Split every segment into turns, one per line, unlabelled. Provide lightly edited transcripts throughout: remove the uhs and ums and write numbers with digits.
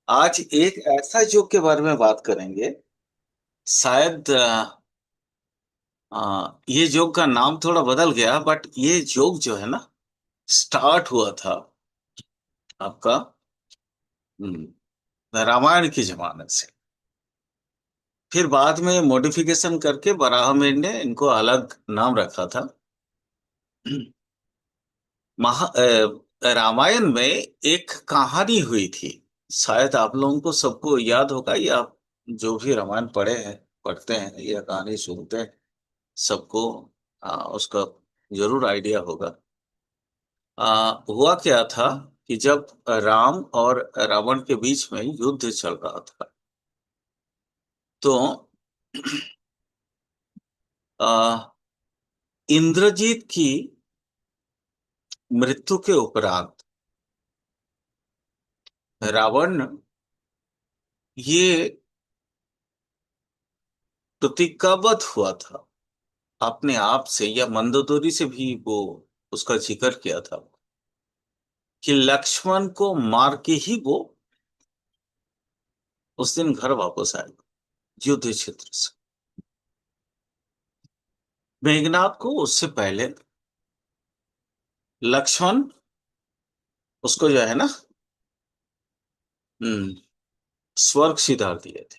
आज एक ऐसा योग के बारे में बात करेंगे। शायद ये योग का नाम थोड़ा बदल गया, बट ये योग जो है ना, स्टार्ट हुआ था आपका रामायण के जमाने से। फिर बाद में मॉडिफिकेशन करके बराहमीर ने इनको अलग नाम रखा था। रामायण में एक कहानी हुई थी। शायद आप लोगों को सबको याद होगा, या आप जो भी रामायण पढ़े हैं, पढ़ते हैं या कहानी सुनते हैं, सबको उसका जरूर आइडिया होगा। हुआ क्या था कि जब राम और रावण के बीच में युद्ध चल रहा था, तो आ, इंद्रजीत की मृत्यु के उपरांत रावण ये प्रतिज्ञाबद्ध हुआ था अपने आप से, या मंदोदरी से भी वो उसका जिक्र किया था कि लक्ष्मण को मार के ही वो उस दिन घर वापस आएगा युद्ध क्षेत्र से। मेघनाथ को उससे पहले लक्ष्मण उसको जो है ना, हम्म, स्वर्ग सिधार दिए थे।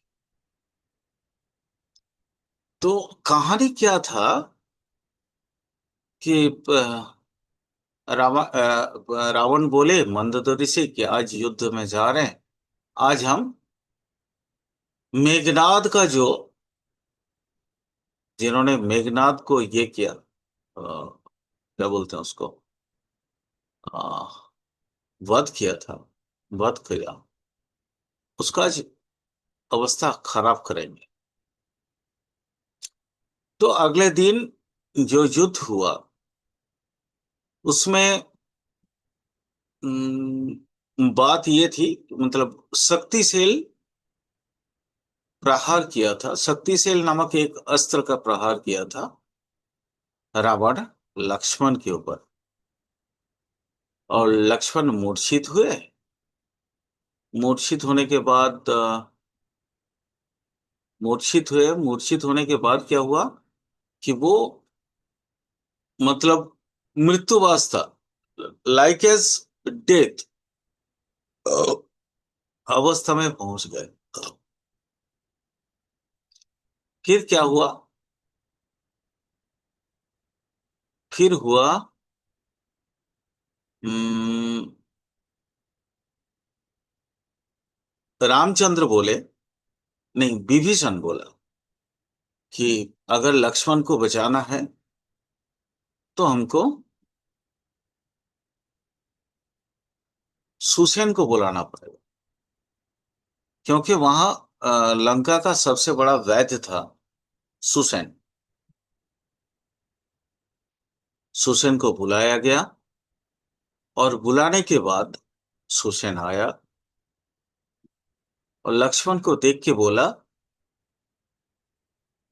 तो कहानी क्या था कि रावण बोले मंदोदरी से कि आज युद्ध में जा रहे हैं, आज हम मेघनाद का जो, जिन्होंने मेघनाद को ये किया, क्या बोलते हैं उसको, वध किया था, वध किया, उसका आज अवस्था खराब करेंगे। तो अगले दिन जो युद्ध हुआ उसमें बात ये थी, मतलब शक्तिशाली प्रहार किया था, शक्तिशाली नामक एक अस्त्र का प्रहार किया था रावण लक्ष्मण के ऊपर। और लक्ष्मण मूर्छित हुए। मूर्छित होने के बाद मूर्छित होने के बाद क्या हुआ कि वो, मतलब मृत्युवास था, लाइक एज डेथ अवस्था में पहुंच गए। फिर क्या हुआ? फिर हुआ, हम्म, रामचंद्र बोले, नहीं, विभीषण बोला कि अगर लक्ष्मण को बचाना है तो हमको सुसेन को बुलाना पड़ेगा, क्योंकि वहां लंका का सबसे बड़ा वैद्य था सुसेन। सुसेन को बुलाया गया, और बुलाने के बाद सुसेन आया और लक्ष्मण को देख के बोला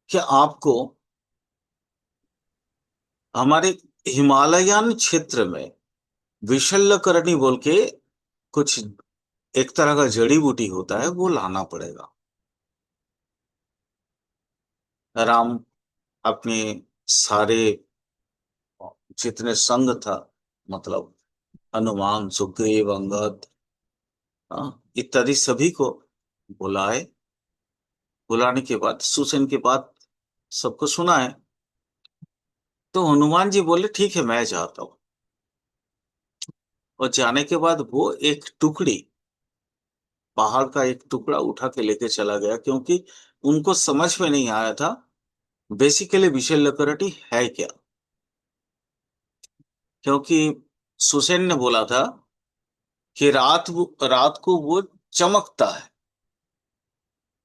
कि आपको हमारे हिमालयन क्षेत्र में विशल्यकरणी बोल के कुछ एक तरह का जड़ी बूटी होता है, वो लाना पड़ेगा। राम अपने सारे जितने संग था, मतलब हनुमान, सुग्रीव, अंगद, इत्यादि सभी को बुलाए। बुलाने के बाद सुसेन के बाद सबको सुनाए। तो हनुमान जी बोले ठीक है, मैं जाता हूँ। और जाने के बाद वो एक टुकड़ी, पहाड़ का एक टुकड़ा उठा के लेके चला गया, क्योंकि उनको समझ में नहीं आया था बेसिकली विशल्यकरणी है क्या। क्योंकि सुसेन ने बोला था कि रात को वो चमकता है।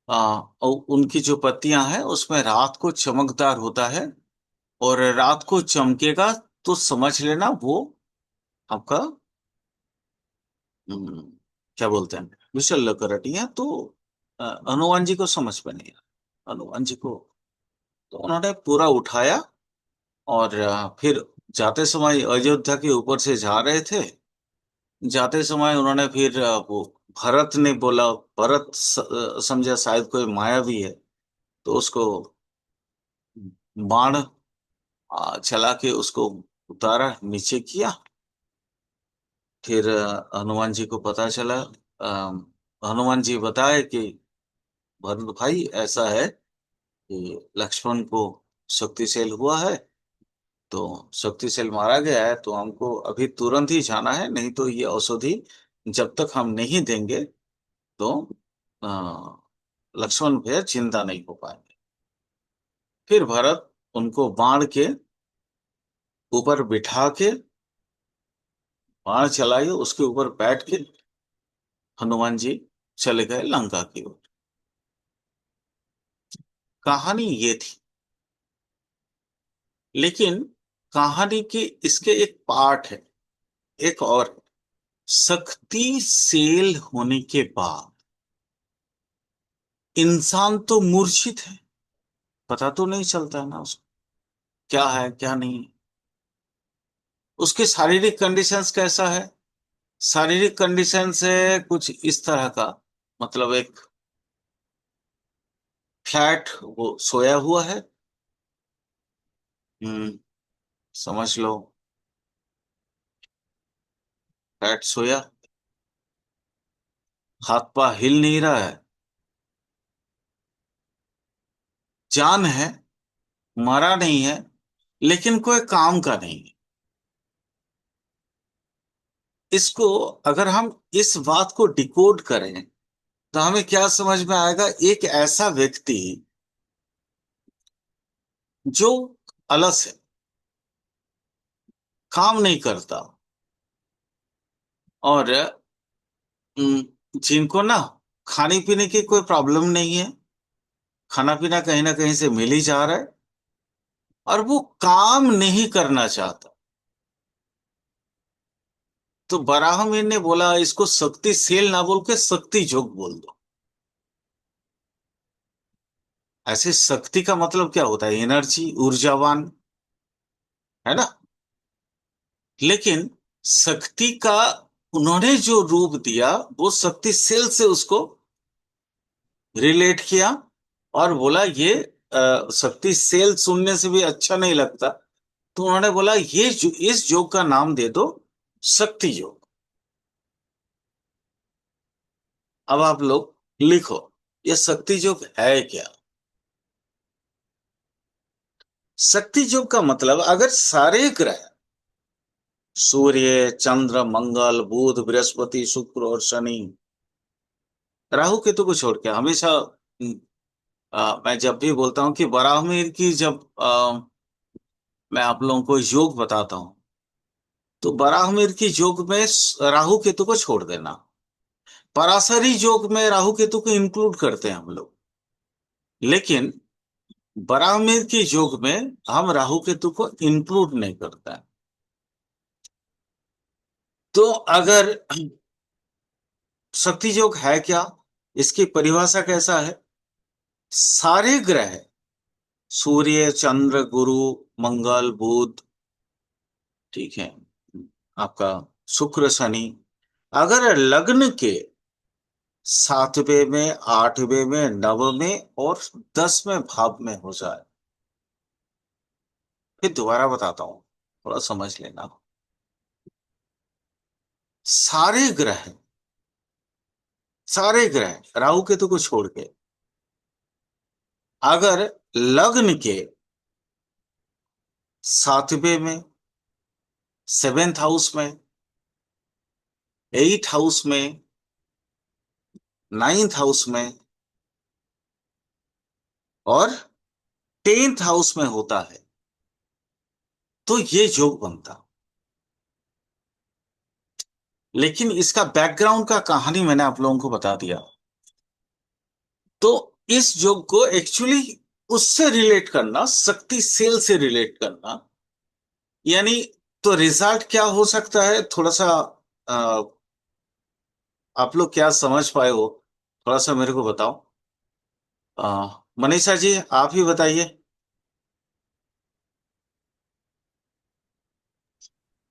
और उनकी जो पत्तियां हैं उसमें रात को चमकदार होता है, और रात को चमकेगा तो समझ लेना वो आपका, हम्म, क्या बोलते हैं, विशल्यकरणी है। तो हनुमान जी को समझ में नहीं आया, हनुमान जी को। तो उन्होंने पूरा उठाया, और फिर जाते समय अयोध्या के ऊपर से जा रहे थे, जाते समय उन्होंने फिर वो भरत ने बोला, भरत समझा शायद कोई मायावी है, तो उसको बाण चला के उसको उतारा, नीचे किया। फिर हनुमान जी को पता चला, हनुमान जी बताए कि भरत भाई ऐसा है कि लक्ष्मण को शक्तिशाली हुआ है, तो शक्तिशाली मारा गया है, तो हमको अभी तुरंत ही जाना है, नहीं तो ये औषधि जब तक हम नहीं देंगे तो लक्ष्मण भैया जिंदा नहीं हो पाएंगे। फिर भरत उनको बाण के ऊपर बिठा के बाण चलाइए, उसके ऊपर बैठ के हनुमान जी चले गए लंका की ओर। कहानी ये थी। लेकिन कहानी के इसके एक पार्ट है, एक और। शक्ति सेल होने के बाद इंसान तो मूर्छित है, पता तो नहीं चलता है ना उसको क्या है क्या नहीं है। उसके शारीरिक कंडीशंस कैसा है? शारीरिक कंडीशन से कुछ इस तरह का, मतलब एक फ्लैट वो सोया हुआ है। हम्म, समझ लो, फ्लैट सोया, हाथ पा हिल नहीं रहा है, जान है, मरा नहीं है, लेकिन कोई काम का नहीं है। इसको अगर हम इस बात को डिकोड करें तो हमें क्या समझ में आएगा? एक ऐसा व्यक्ति जो अलस है, काम नहीं करता, और जिनको ना खाने पीने की कोई प्रॉब्लम नहीं है, खाना पीना कहीं ना कहीं से मिल ही जा रहा है, और वो काम नहीं करना चाहता। तो बराहमीर ने बोला इसको शक्तिशील ना बोल के शक्ति जोग बोल दो। ऐसे शक्ति का मतलब क्या होता है? एनर्जी, ऊर्जावान, है ना? लेकिन शक्ति का उन्होंने जो रूप दिया वो शक्तिशील से उसको रिलेट किया, और बोला ये शक्तिशील सुनने से भी अच्छा नहीं लगता, तो उन्होंने बोला इस योग का नाम दे दो शक्ति योग। अब आप लोग लिखो, ये शक्ति योग है क्या? शक्ति योग का मतलब, अगर सारे ग्रह, सूर्य, चंद्र, मंगल, बुध, बृहस्पति, शुक्र और शनि, राहु केतु को छोड़ के, हमेशा मैं जब भी बोलता हूं कि बराहमीर की जब मैं आप लोगों को योग बताता हूं, तो बराहमीर की योग में राहु केतु को छोड़ देना। पराशरी योग में राहु केतु को इंक्लूड करते हैं हम लोग, लेकिन बराहमीर की योग में हम राहु केतु को इंक्लूड नहीं करते हैं। तो अगर शक्ति योग है क्या, इसकी परिभाषा कैसा है? सारे ग्रह, सूर्य, चंद्र, गुरु, मंगल, बुध, ठीक है, आपका शुक्र, शनि, अगर लग्न के 7वें में, 8वें में, 9वें और 10वें भाव में हो जाए, फिर दोबारा बताता हूं, थोड़ा समझ लेना। सारे ग्रह, सारे ग्रह राहु केतु को छोड़ के, अगर लग्न के 7वें में, 7th हाउस में, 8th हाउस में, 9th हाउस में और 10th हाउस में होता है, तो ये योग बनता। लेकिन इसका बैकग्राउंड का कहानी मैंने आप लोगों को बता दिया। तो इस योग को एक्चुअली उससे रिलेट करना, शक्ति सेल से रिलेट करना, यानी, तो रिजल्ट क्या हो सकता है? थोड़ा सा अ, आप लोग क्या समझ पाए हो, थोड़ा सा मेरे को बताओ। मनीषा जी आप ही बताइए।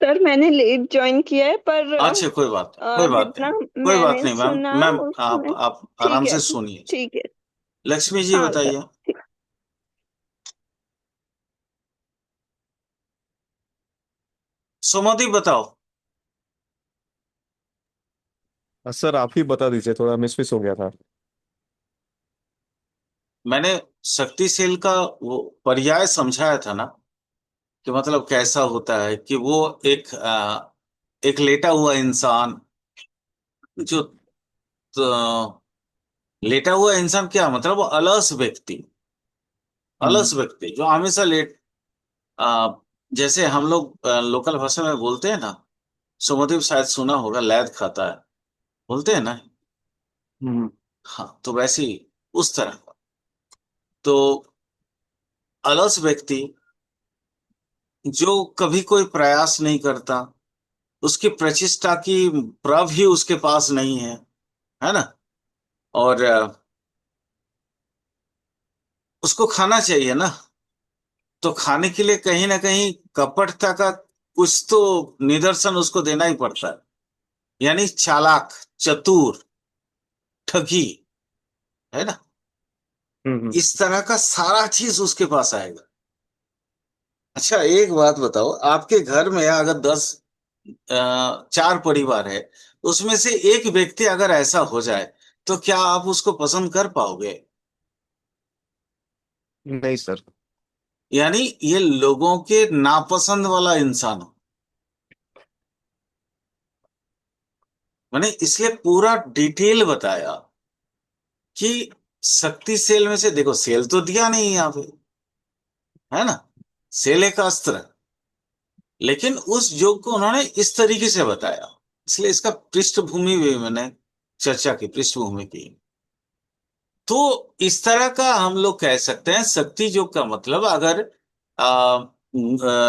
सर मैंने लेट ज्वाइन किया है, पर
अच्छा, कोई बात नहीं, कोई बात नहीं।
जितना
कोई बात
मैंने
नहीं मैम।
सुना
मैम, आप
उसमें।
आप
ठीक
आराम
है।
से सुनिए।
ठीक है।
लक्ष्मी जी
हाँ सर।
बताइए।
ठीक।
सुमति बताओ।
सर आप ही बता दीजिए, थोड़ा मिस हो गया था।
मैंने शक्तिशील का वो पर्याय समझाया था ना, कि मतलब कैसा होता है कि वो एक लेटा हुआ इंसान, जो तो, लेटा हुआ इंसान क्या मतलब, वो अलस व्यक्ति। अलस
हम्म।
व्यक्ति जो हमेशा आ, जैसे हम लोग लोकल भाषा में बोलते हैं ना, सुमति शायद सुना होगा, लैद खाता है, बोलते हैं ना।
हम्म।
हाँ, तो वैसे ही उस तरह का। तो अलस व्यक्ति जो कभी कोई प्रयास नहीं करता, उसकी प्रचेष्टा की प्रभ ही उसके पास नहीं है ना। और उसको खाना चाहिए ना, तो खाने के लिए कहीं ना कहीं कपटता का कुछ तो निदर्शन उसको देना ही पड़ता है। यानी चालाक, चतुर, ठगी, है ना।
हम्म।
इस तरह का सारा चीज उसके पास आएगा। अच्छा, एक बात बताओ, आपके घर में अगर 4 परिवार है, उसमें से एक व्यक्ति अगर ऐसा हो जाए, तो क्या आप उसको पसंद कर पाओगे?
नहीं सर।
यानी ये लोगों के नापसंद वाला इंसान हो। मैंने इसलिए पूरा डिटेल बताया कि शक्ति सेल में से देखो, सेल तो दिया नहीं यहाँ पे, है ना। सेल एक अस्त्र है, लेकिन उस योग को उन्होंने इस तरीके से बताया। इसलिए इसका पृष्ठभूमि भी मैंने चर्चा की, पृष्ठभूमि की। तो इस तरह का हम लोग कह सकते हैं शक्ति योग का मतलब, अगर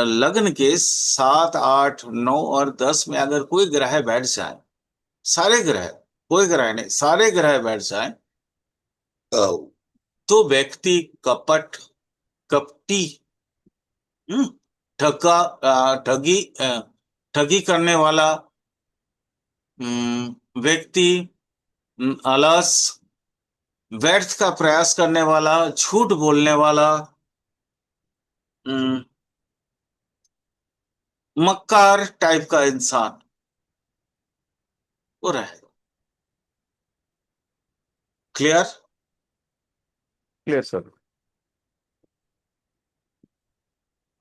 लग्न के 7, 8, 9 और 10 में अगर कोई ग्रह बैठ जाए, सारे ग्रह, कोई ग्रह नहीं, सारे ग्रह बैठ जाए, तो व्यक्ति कपट, कपटी, हम्म, ठगी, ठगी करने वाला व्यक्ति, अलस, व्यर्थ का प्रयास करने वाला, झूठ बोलने वाला, हम्म, मक्कार टाइप का इंसान वो रहेगा। क्लियर?
Clear sir.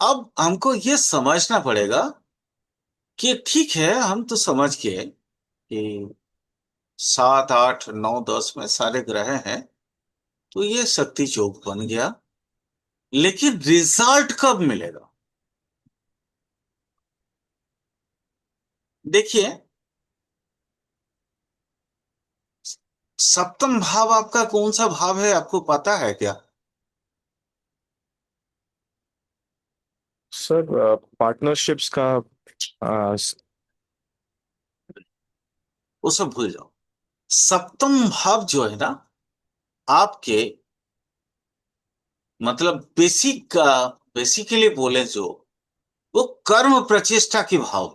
अब हमको ये समझना पड़ेगा कि ठीक है, हम तो समझ गए कि 7, 8, 9, 10 में सारे ग्रह हैं, तो ये शक्ति चौक बन गया। लेकिन रिजल्ट कब मिलेगा? देखिए, सप्तम भाव आपका कौन सा भाव है, आपको पता है क्या?
सर पार्टनरशिप्स का। आ, स-
वो सब भूल जाओ। सप्तम भाव जो है ना, आपके मतलब बेसिकली बोले जो, वो कर्म प्रचेष्टा की भाव।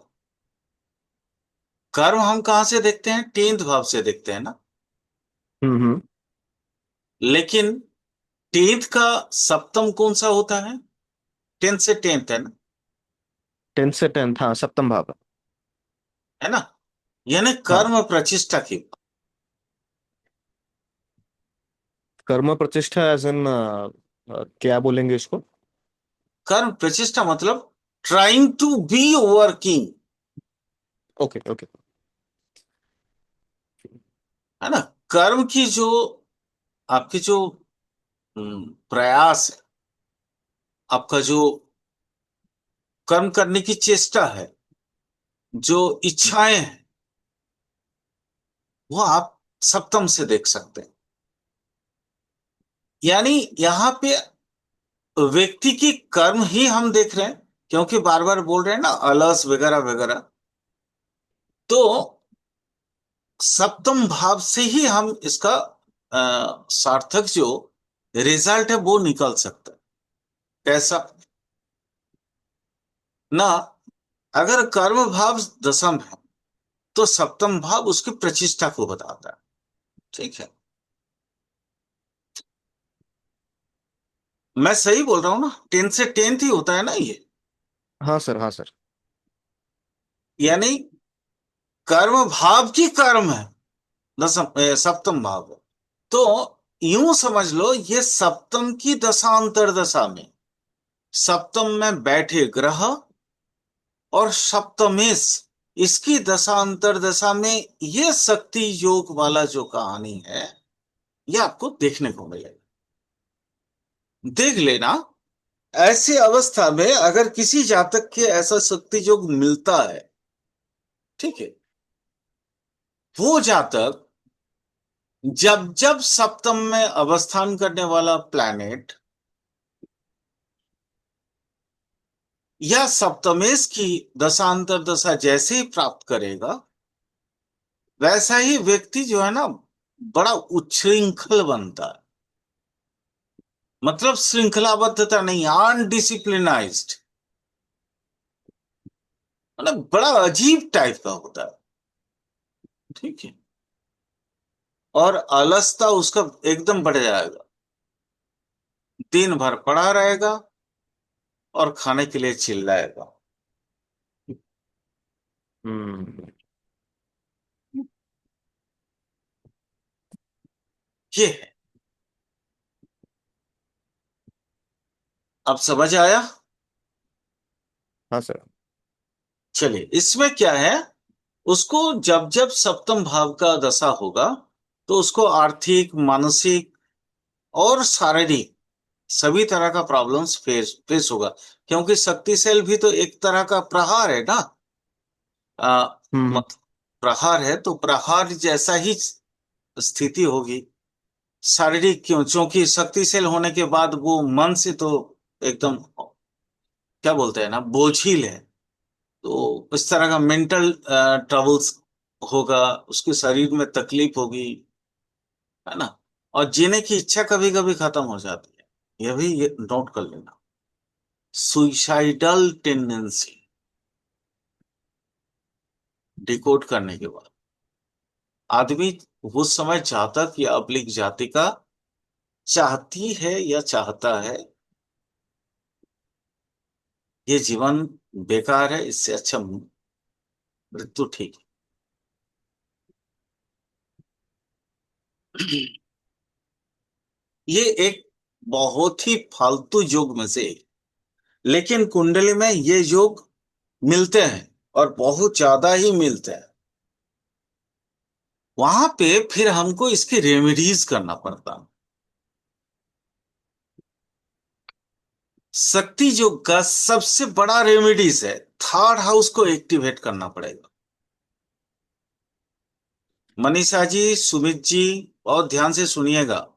कर्म हम कहां से देखते हैं? 10th भाव से देखते हैं ना।
हम्म।
लेकिन 10th का सप्तम कौन सा होता है? 10th से 10th है ना।
10 से 10, हाँ सप्तम भाव।
है ना। यानी
हाँ।
कर्म प्रचेष्टा की।
कर्म प्रतिष्ठा एज इन क्या बोलेंगे इसको?
कर्म प्रचेष्टा मतलब trying to be working,
okay okay.
है ना। कर्म की जो आपकी जो प्रयास है, आपका जो कर्म करने की चेष्टा है, जो इच्छाएं हैं, वो आप सप्तम से देख सकते हैं। यानी यहां पे व्यक्ति की कर्म ही हम देख रहे हैं, क्योंकि बार बार बोल रहे हैं ना, अलस वगैरह वगैरह। तो सप्तम भाव से ही हम इसका सार्थक जो रिजल्ट है वो निकल सकता है। कैसा? ना, अगर कर्म भाव दशम है तो सप्तम भाव उसकी प्रतिष्ठा को बताता है। ठीक है, मैं सही बोल रहा हूं ना? 10 से 10th ही होता है ना ये।
हाँ सर, हाँ सर।
यानी कर्म भाव की कर्म है, सप्तम भाव है। तो यूं समझ लो ये सप्तम की दशांतर दशा में, सप्तम में बैठे ग्रह और सप्तमेश, इसकी दशांतर दशा में ये शक्ति योग वाला जो कहानी है, ये आपको देखने को मिलेगा। देख लेना, ऐसी अवस्था में अगर किसी जातक के ऐसा शक्ति योग मिलता है, ठीक है, वो जातक जब जब सप्तम में अवस्थान करने वाला प्लैनेट या सप्तमेश की दशांतर दशा जैसे ही प्राप्त करेगा, वैसा ही व्यक्ति जो है ना, बड़ा उच्छृंखल बनता है। मतलब श्रृंखलाबद्धता नहीं, अनडिसिप्लिनाइज्ड, मतलब बड़ा अजीब टाइप का होता है। ठीक है, और अलसता उसका एकदम बढ़ जाएगा, दिन भर पड़ा रहेगा और खाने के लिए चिल्लाएगा।
हम्म।
ये है। अब समझ आया?
हाँ सर।
चलिए, इसमें क्या है, उसको जब जब सप्तम भाव का दशा होगा तो उसको आर्थिक, मानसिक और शारीरिक सभी तरह का प्रॉब्लम्स फेस फेस होगा। क्योंकि शक्ति सेल भी तो एक तरह का प्रहार है ना। आ,
हम्म।
मत प्रहार है तो प्रहार जैसा ही स्थिति होगी। शारीरिक क्यों? क्योंकि शक्ति सेल होने के बाद वो मन से तो एकदम, क्या बोलते हैं ना, बोझिल है। तो इस तरह का मेंटल ट्रबल्स होगा, उसके शरीर में तकलीफ होगी, है ना। और जीने की इच्छा कभी कभी खत्म हो जाती है, यह भी ये नोट कर लेना। सुइसाइडल टेंडेंसी डिकोड करने के बाद आदमी उस समय जातक या अब्लिक जातिका चाहती है या चाहता है ये जीवन बेकार है, इससे अच्छा मृत्यु ठीक है। ये एक बहुत ही फालतू योग में से एक। लेकिन कुंडली में ये योग मिलते हैं और बहुत ज्यादा ही मिलते हैं। वहां पे फिर हमको इसकी रेमेडीज करना पड़ता। शक्ति योग का सबसे बड़ा रेमेडीज है, थर्ड हाउस को एक्टिवेट करना पड़ेगा। मनीषा जी, सुमित जी, बहुत ध्यान से सुनिएगा।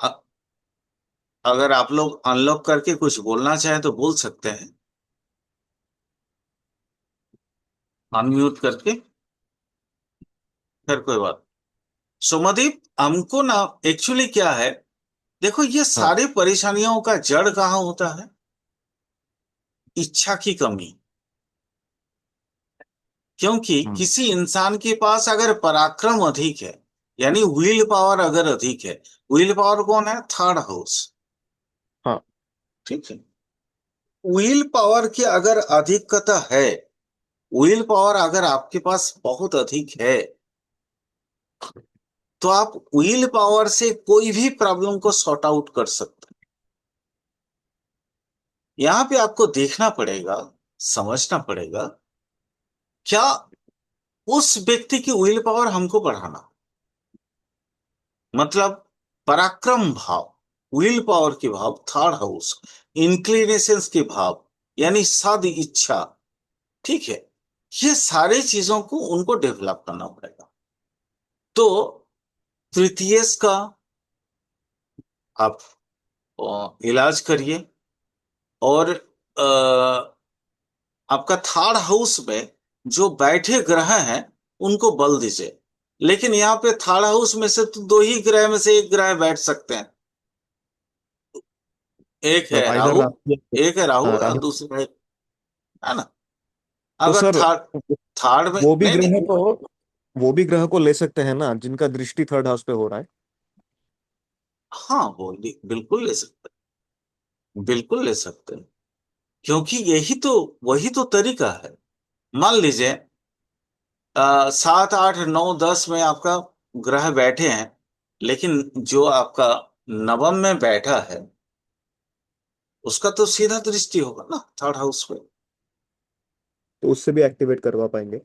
अ- अगर आप लोग अनलॉक करके कुछ बोलना चाहें तो बोल सकते हैं, अनम्यूट करके। फिर कोई बात। सोमदीप, हमको ना एक्चुअली क्या है, देखो ये
हाँ।
सारी परेशानियों का जड़ कहाँ होता है? इच्छा की कमी। क्योंकि
हम्म।
किसी इंसान के पास अगर पराक्रम अधिक है, यानी विल पावर अगर अधिक है, विल पावर कौन है? Third house.
हाँ।
ठीक है, विल पावर की अगर अधिकता है, विल पावर अगर आपके पास बहुत अधिक है, तो आप विल पावर से कोई भी प्रॉब्लम को सॉर्ट आउट कर सकते हैं। यहां पे आपको देखना पड़ेगा, समझना पड़ेगा, क्या उस व्यक्ति की विल पावर हमको बढ़ाना, मतलब पराक्रम भाव, विल पावर के भाव, थर्ड हाउस, इंक्लिनेशंस के भाव, यानी सद इच्छा। ठीक है, ये सारी चीजों को उनको डेवलप करना पड़ेगा। तो तृतीयस का आप इलाज करिए, और आपका थर्ड हाउस में जो बैठे ग्रह हैं उनको बल दीजिए। लेकिन यहाँ पे थर्ड हाउस में से तो दो ही ग्रह में से एक ग्रह बैठ सकते हैं। एक है
मतलब आइदर
राहु,
राहु।
एक है राहु
हाँ,
और
राहु।
दूसरा है ना।
तो
अगर
सर
थर्ड, थर्ड में
वो भी
नहीं नहीं।
ग्रह को वो भी ग्रह को ले सकते हैं ना जिनका दृष्टि थर्ड हाउस पे हो रहा है।
हाँ बिल्कुल ले सकते हैं, बिल्कुल ले सकते हैं। क्योंकि यही तो, वही तो तरीका है। मान लीजिए 7 8 9 10 में आपका ग्रह बैठे हैं, लेकिन जो आपका नवम में बैठा है उसका तो सीधा दृष्टि होगा ना थर्ड हाउस पे।
तो उससे भी एक्टिवेट करवा पाएंगे।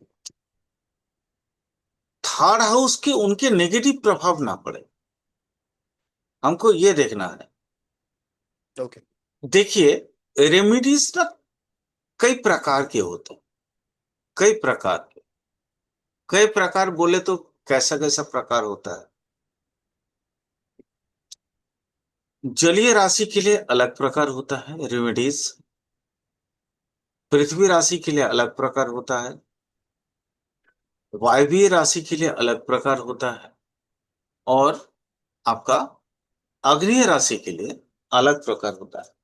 थर्ड हाउस के उनके नेगेटिव प्रभाव ना पड़े, हमको ये देखना है।
ओके।
देखिए, रेमिडीज ना कई प्रकार के होते हैं, कई प्रकार के। कई प्रकार बोले तो कैसा कैसा प्रकार होता है। जलीय राशि के लिए अलग प्रकार होता है रेमिडीज, पृथ्वी राशि के लिए अलग प्रकार होता है, वायवीय राशि के लिए अलग प्रकार होता है, और आपका अग्निय राशि के लिए अलग प्रकार होता है।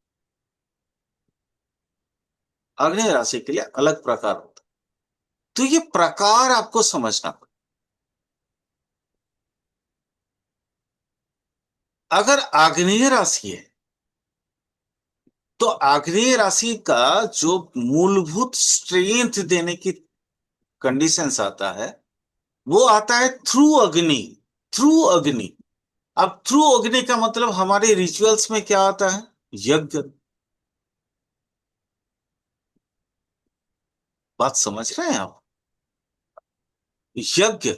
अग्निय राशि के लिए अलग प्रकार होता है। तो ये प्रकार आपको समझना पड़ेगा। अगर आग्नेय राशि है तो आग्नेय राशि का जो मूलभूत स्ट्रेंथ देने की कंडीशंस आता है वो आता है थ्रू अग्नि। थ्रू अग्नि। अब थ्रू अग्नि का मतलब हमारे रिचुअल्स में क्या आता है? यज्ञ। बात समझ रहे हैं आप? यज्ञ।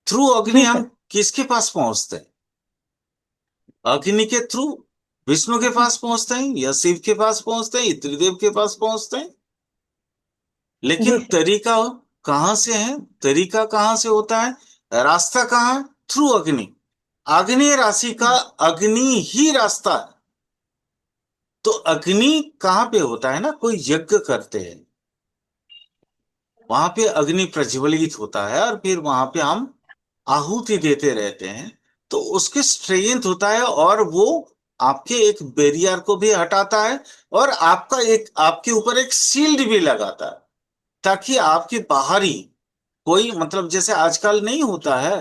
थ्रू अग्नि
जी
हम
सर।
किसके पास पहुंचते हैं? अग्नि के थ्रू विष्णु के पास पहुंचते हैं, या शिव के पास पहुंचते हैं, या त्रिदेव के पास पहुंचते हैं। लेकिन
जी सर।
तरीका कहां से है? तरीका कहां से होता है? रास्ता कहां है? थ्रू अग्नि। आग्नेय राशि का अग्नि ही रास्ता है। तो अग्नि कहां पे होता है ना, कोई यज्ञ करते हैं वहां पे अग्नि प्रज्वलित होता है, और फिर वहां पे हम आहुति देते रहते हैं। तो उसके स्ट्रेंथ होता है, और वो आपके एक बैरियर को भी हटाता है, और आपका एक, आपके ऊपर एक शील्ड भी लगाता है, ताकि आपके बाहरी कोई, मतलब जैसे आजकल नहीं होता है,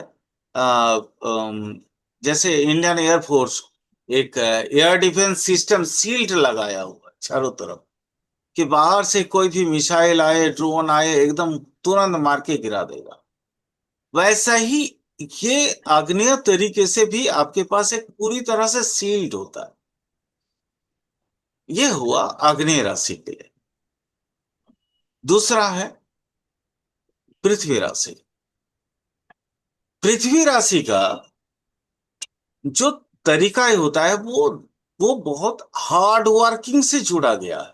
जैसे इंडियन एयरफोर्स एक एयर डिफेंस सिस्टम शील्ड लगाया हुआ है चारों तरफ, कि बाहर से कोई भी मिसाइल आए, ड्रोन आए, एकदम तुरंत मार के गिरा देगा। वैसा ही ये आग्नेय तरीके से भी आपके पास एक पूरी तरह से सील्ड होता है। ये हुआ आग्नेय राशि के लिए। दूसरा है पृथ्वी राशि। पृथ्वी राशि का जो तरीका होता है वो बहुत हार्ड वर्किंग से जुड़ा गया है।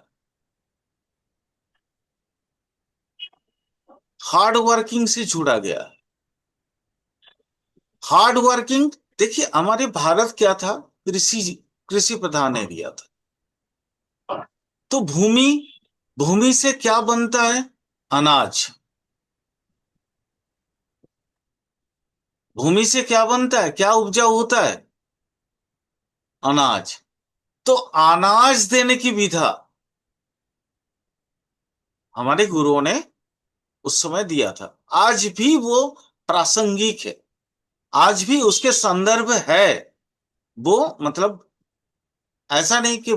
हार्ड वर्किंग से जुड़ा गया है। Hard working. देखिए, हमारे भारत क्या था? कृषि, कृषि प्रधान एरिया था। तो भूमि, भूमि से क्या बनता है? अनाज। भूमि से क्या बनता है, क्या उपजाऊ होता है? अनाज। तो अनाज देने की विधा हमारे गुरुओं ने उस समय दिया था। आज भी वो प्रासंगिक है, आज भी उसके संदर्भ है। वो मतलब ऐसा नहीं कि अ,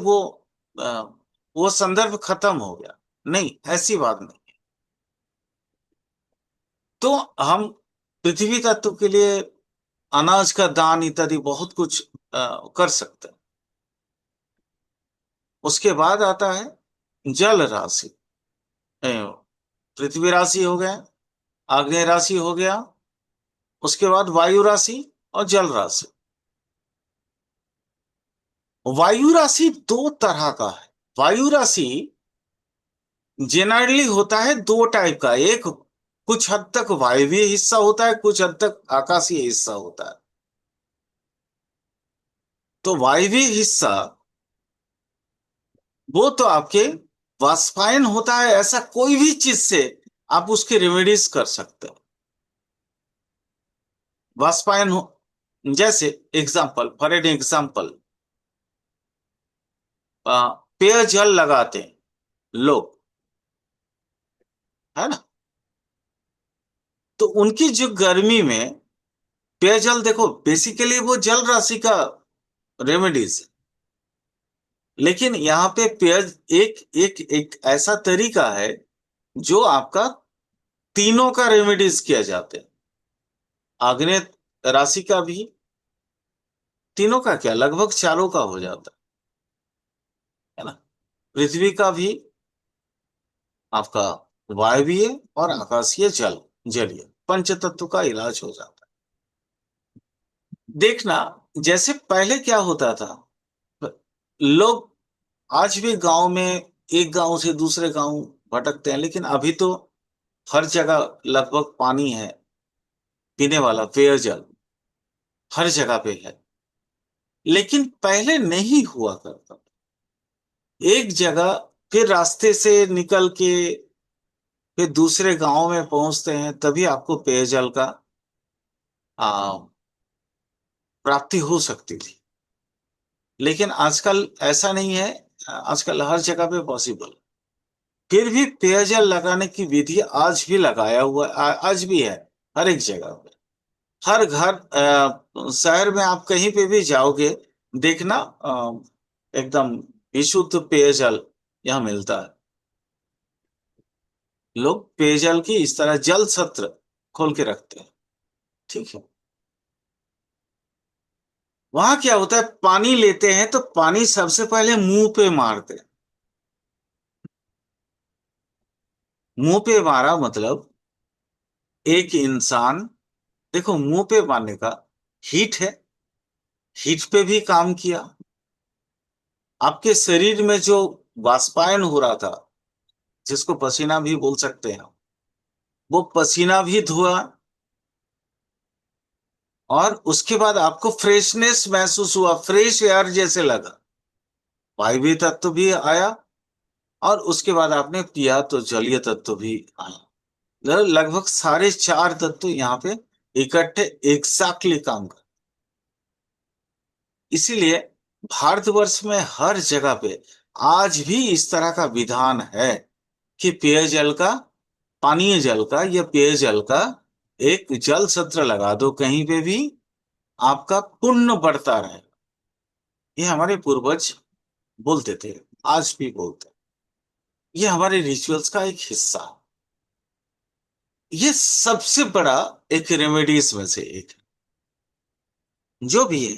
वो संदर्भ खत्म हो गया, नहीं, ऐसी बात नहीं। तो हम पृथ्वी तत्व के लिए अनाज का दान इत्यादि बहुत कुछ कर सकते हैं। उसके बाद आता है जल राशि। अ, पृथ्वी राशि हो गया, आग्नेय राशि हो गया, उसके बाद वायु राशि और जल राशि। वायु राशि दो तरह का है। वायु राशि जेनरली होता है दो टाइप का। एक कुछ हद तक वायवीय हिस्सा होता है, कुछ हद तक आकाशीय हिस्सा होता है। तो वायवीय हिस्सा वो तो आपके वाष्पायन होता है, ऐसा कोई भी चीज से आप उसके रेमेडीज कर सकते हो। वाष्पायन हो, जैसे एग्जाम्पल, फॉर एन एग्जाम्पल, पेयजल लगाते हैं लोग, है ना। तो उनकी जो गर्मी में पेयजल, देखो बेसिकली वो जल राशि का रेमेडीज है, लेकिन यहाँ पे पेय एक एक एक ऐसा तरीका है जो आपका तीनों का रेमेडीज किया जाता है। आग्नेय राशि का भी, तीनों का क्या, लगभग चारों का हो जाता है ना। पृथ्वी का भी, आपका वायवीय और आकाशीय जल, जलीय पंच तत्व का इलाज हो जाता है। देखना, जैसे पहले क्या होता था, लोग आज भी गांव में एक गांव से दूसरे गांव भटकते हैं, लेकिन अभी तो हर जगह लगभग पानी है, पीने वाला पेयजल हर जगह पे है। लेकिन पहले नहीं हुआ करता। एक जगह, फिर रास्ते से निकल के फिर दूसरे गांव में पहुंचते हैं, तभी आपको पेयजल का आ, प्राप्ति हो सकती थी। लेकिन आजकल ऐसा नहीं है, आजकल हर जगह पे पॉसिबल। फिर भी पेयजल लगाने की विधि आज भी लगाया हुआ आज भी है, हर एक जगह पे, हर घर, शहर में आप कहीं पे भी जाओगे, देखना एकदम विशुद्ध पेयजल यहाँ मिलता है। लोग पेयजल की इस तरह जल छत्र खोल के रखते हैं, ठीक है। वहां क्या होता है, पानी लेते हैं तो पानी सबसे पहले मुंह पे मारते हैं। मुंह पे मारा मतलब एक इंसान, देखो मुंह पे मारने का हीट है, हीट पे भी काम किया। आपके शरीर में जो वाष्पायन हो रहा था, जिसको पसीना भी बोल सकते हैं, वो पसीना भी धुआ। और उसके बाद आपको फ्रेशनेस महसूस हुआ, फ्रेश एयर जैसे लगा, वायवीय तत्व भी आया। और उसके बाद आपने पिया तो जलीय तत्व भी आया। लगभग सारे चार तत्व यहाँ पे इकट्ठे एग्जैक्टली काम कर। इसीलिए भारतवर्ष में हर जगह पे आज भी इस तरह का विधान है कि पेयजल का, पानीय जल का या पेयजल का एक जल सत्र लगा दो कहीं पे भी, आपका पुण्य बढ़ता रहे। ये हमारे पूर्वज बोलते थे, आज भी बोलते हैं। ये हमारे रिचुअल्स का एक हिस्सा है। ये सबसे बड़ा एक रेमेडीज में से एक है। जो भी है,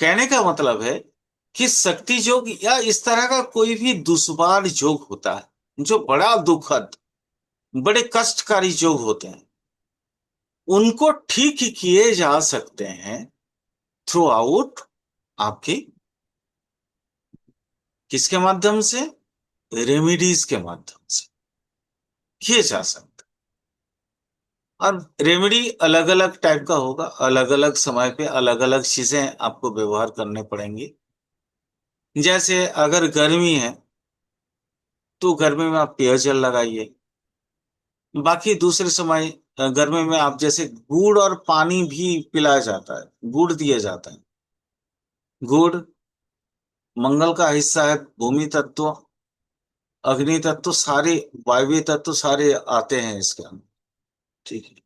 कहने का मतलब है कि शक्ति योग या इस तरह का कोई भी दुश्वार योग होता है जो बड़ा दुखद, बड़े कष्टकारी योग होते हैं, उनको ठीक किए जा सकते हैं थ्रू आउट आपकी, किसके माध्यम से, रेमेडीज के माध्यम से किए जा सकते हैं। और रेमेडी अलग अलग टाइप का होगा, अलग अलग समय पे अलग अलग चीजें आपको व्यवहार करने पड़ेंगी। जैसे अगर गर्मी है तो गर्मी में आप पेयजल लगाइए। बाकी दूसरे समय, गर्मी में आप जैसे गुड़ और पानी भी पिलाया जाता है, गुड़ दिया जाता है। गुड़ मंगल का हिस्सा है, भूमि तत्व, अग्नि तत्व सारे, वायवीय तत्व सारे आते हैं इसके अंदर, ठीक है।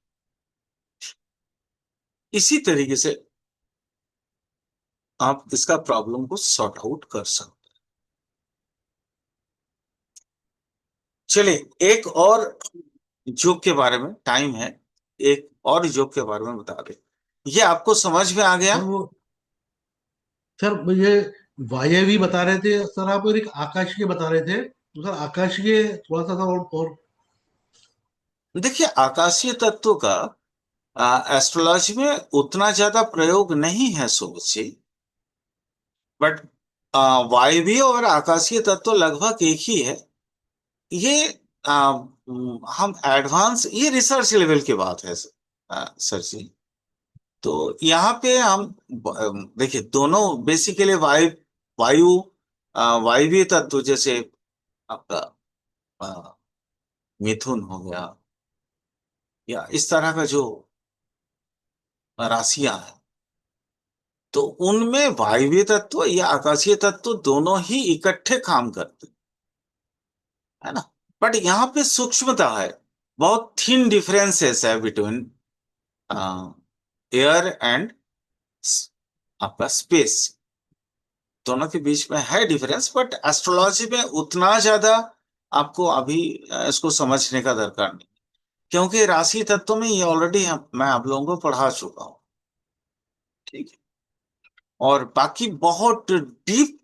इसी तरीके से आप इसका प्रॉब्लम को सॉर्ट आउट कर सकते हैं। चलिए एक और जोक के बारे में, टाइम है, एक और जोक के बारे में बता दे। ये आपको समझ में आ गया।
सर वो सर मुझे वायवी बता रहे थे सर, आप और एक आकाश के बता रहे थे, तो सर आकाश के थोड़ा सा था और
देखिए आकाशीय तत्व का एस्ट्रोलॉजी में उतना ज्यादा प्रयोग नहीं है सोची, बट वायवीय और आकाशीय तत्व लगभग एक ही है। ये हम एडवांस, ये रिसर्च लेवल की बात है सर जी। तो यहाँ पे हम देखिए दोनों बेसिकली वायु, वायवीय तत्व जैसे आपका अ, मिथुन हो गया, या इस तरह का जो राशियां हैं, तो उनमें वायवीय तत्व या आकाशीय तत्व दोनों ही इकट्ठे काम करते है ना। बट यहाँ पे सूक्ष्मता है, बहुत थिन डिफरेंसेस है बिटवीन एयर एंड आपका स्पेस, दोनों के बीच में है डिफरेंस। बट एस्ट्रोलॉजी में उतना ज्यादा आपको अभी इसको समझने का दरकार नहीं, क्योंकि राशि तत्व में ये ऑलरेडी मैं आप लोगों को पढ़ा चुका हूँ। ठीक है। और बाकी बहुत डीप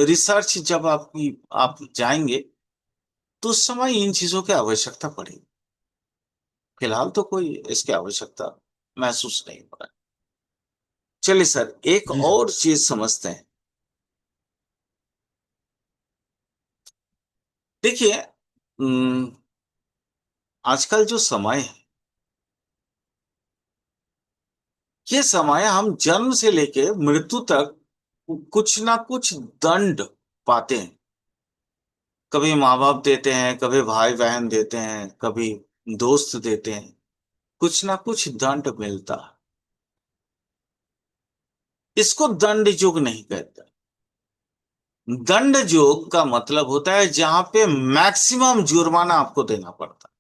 रिसर्च जब आप जाएंगे तो उस समय इन चीजों की आवश्यकता पड़ेगी। फिलहाल तो कोई इसकी आवश्यकता महसूस नहीं हो रहा है। चलिए सर, एक
जी सर।
और चीज समझते हैं। देखिए, आजकल जो समय है, ये समय हम जन्म से लेके मृत्यु तक कुछ ना कुछ दंड पाते हैं। कभी माँ बाप देते हैं, कभी भाई बहन देते हैं, कभी दोस्त देते हैं, कुछ ना कुछ दंड मिलता है। इसको दंड युग नहीं कहते। दंड योग का मतलब होता है जहां पे मैक्सिमम जुर्माना आपको देना पड़ता है,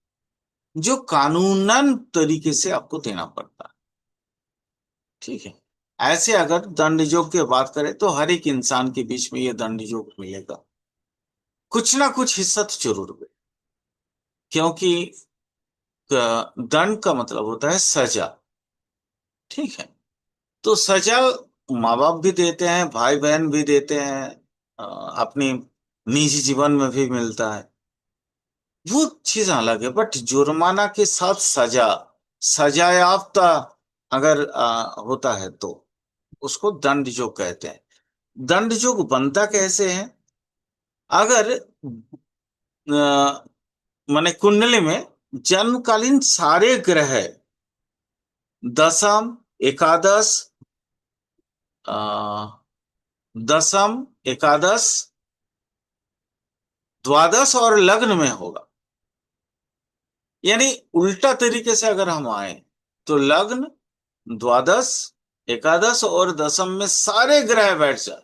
जो कानूनन तरीके से आपको देना पड़ता है। ठीक है। ऐसे अगर दंड योग की बात करें तो हर एक इंसान के बीच में ये दंड योग मिलेगा, कुछ ना कुछ हिस्सा तो जरूर मिले। क्योंकि दंड का मतलब होता है सजा। ठीक है। तो सजा माँ बाप भी देते हैं, भाई बहन भी देते हैं, अपनी निजी जीवन में भी मिलता है, वो चीज अलग है। बट जुर्माना के साथ सजा, सजायाफ्ता अगर होता है तो उसको दंड जो कहते हैं। दंड जो बनता कैसे है, अगर माने कुंडली में जन्मकालीन सारे ग्रह दशम, एकादश, अ, दशम, एकादश, द्वादश और लग्न में होगा। यानी उल्टा तरीके से अगर हम आए तो लग्न, द्वादश, एकादश और दशम में सारे ग्रह बैठ जाए,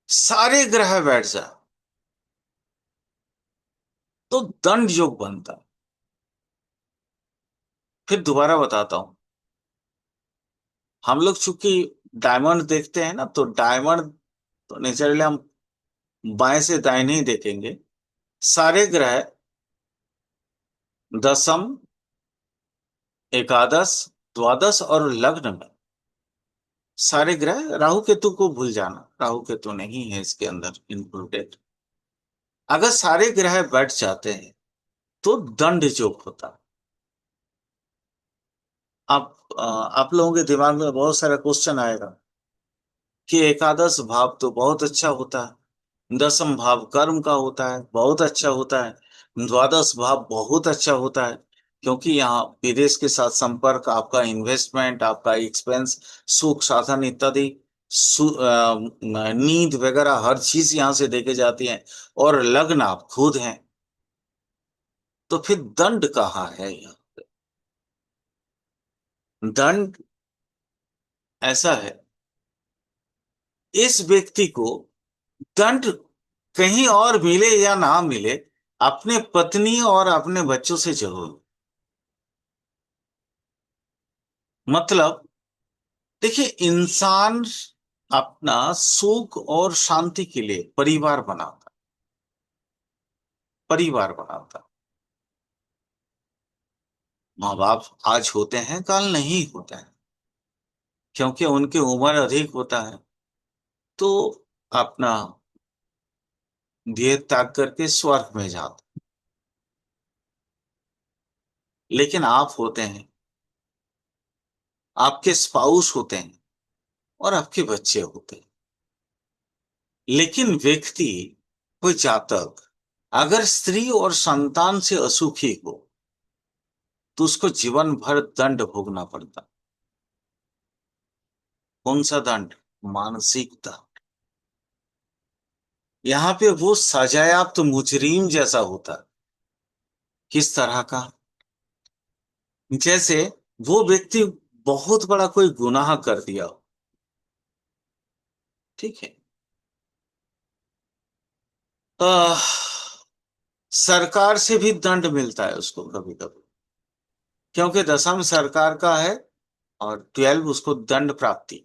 सारे ग्रह बैठ जाए तो दंड योग बनता है। फिर दोबारा बताता हूं। हम लोग चूंकि डायमंड देखते हैं ना, तो डायमंड तो नेचुरली हम बाएं से दाएं नहीं देखेंगे। सारे ग्रह दशम, एकादश, द्वादश और लग्न में सारे ग्रह, राहु केतु को भूल जाना, राहु केतु नहीं है इसके अंदर इंक्लूडेड। अगर सारे ग्रह बैठ जाते हैं तो दंड योग होता है। आप लोगों के दिमाग में बहुत सारा क्वेश्चन आएगा कि एकादश भाव तो बहुत अच्छा होता है, दसम भाव कर्म का होता है, बहुत अच्छा होता है, द्वादश भाव बहुत अच्छा होता है, क्योंकि यहाँ विदेश के साथ संपर्क, आपका इन्वेस्टमेंट, आपका एक्सपेंस, सुख साधन इत्यादि, नींद वगैरह हर चीज यहाँ से देखे जाती है। और लग्न आप खुद हैं, तो फिर दंड कहाँ है यहाँ। दंड ऐसा है, इस व्यक्ति को दंड कहीं और मिले या ना मिले, अपने पत्नी और अपने बच्चों से जरूर। मतलब देखिए, इंसान अपना सुख और शांति के लिए परिवार बनाता, परिवार बनाता। माँ बाप आज होते हैं, कल नहीं होते हैं, क्योंकि उनकी उम्र अधिक होता है तो अपना देह त्याग करके स्वर्ग में जाते। लेकिन आप होते हैं, आपके स्पाउस होते हैं और आपके बच्चे होते हैं। लेकिन व्यक्ति, कोई जातक अगर स्त्री और संतान से असुखी हो तो उसको जीवन भर दंड भोगना पड़ता। कौन सा दंड? मानसिक दंड। यहाँ पे वो सजायाफ्त तो मुजरिम जैसा होता। किस तरह का? जैसे वो व्यक्ति बहुत बड़ा कोई गुनाह कर दिया हो, ठीक है, आह, सरकार से भी दंड मिलता है उसको कभी कभी, क्योंकि दसम सरकार का है और 12 उसको दंड प्राप्ति।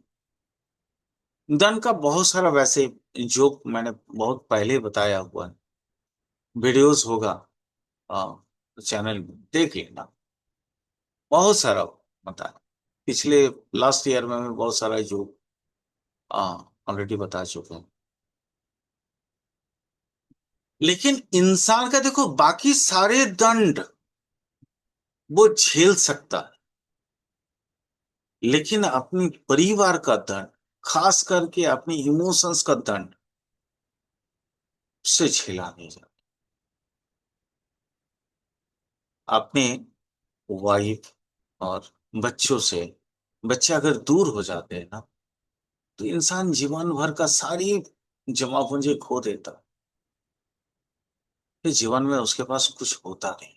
दंड का बहुत सारा वैसे जो मैंने बहुत पहले बताया हुआ है, वीडियोस होगा चैनल में, देख लेना, बहुत सारा बताया। पिछले लास्ट ईयर में मैं बहुत सारा जो ऑलरेडी बता चुका हूँ। लेकिन इंसान का देखो, बाकी सारे दंड वो झेल सकता है, लेकिन अपनी परिवार का दंड, खास करके अपनी इमोशंस का दंड, उससे झेला नहीं जाता। अपने वाइफ और बच्चों से, बच्चे अगर दूर हो जाते हैं ना, तो इंसान जीवन भर का सारी जमा पूंजी खो देता, फिर जीवन में उसके पास कुछ होता नहीं।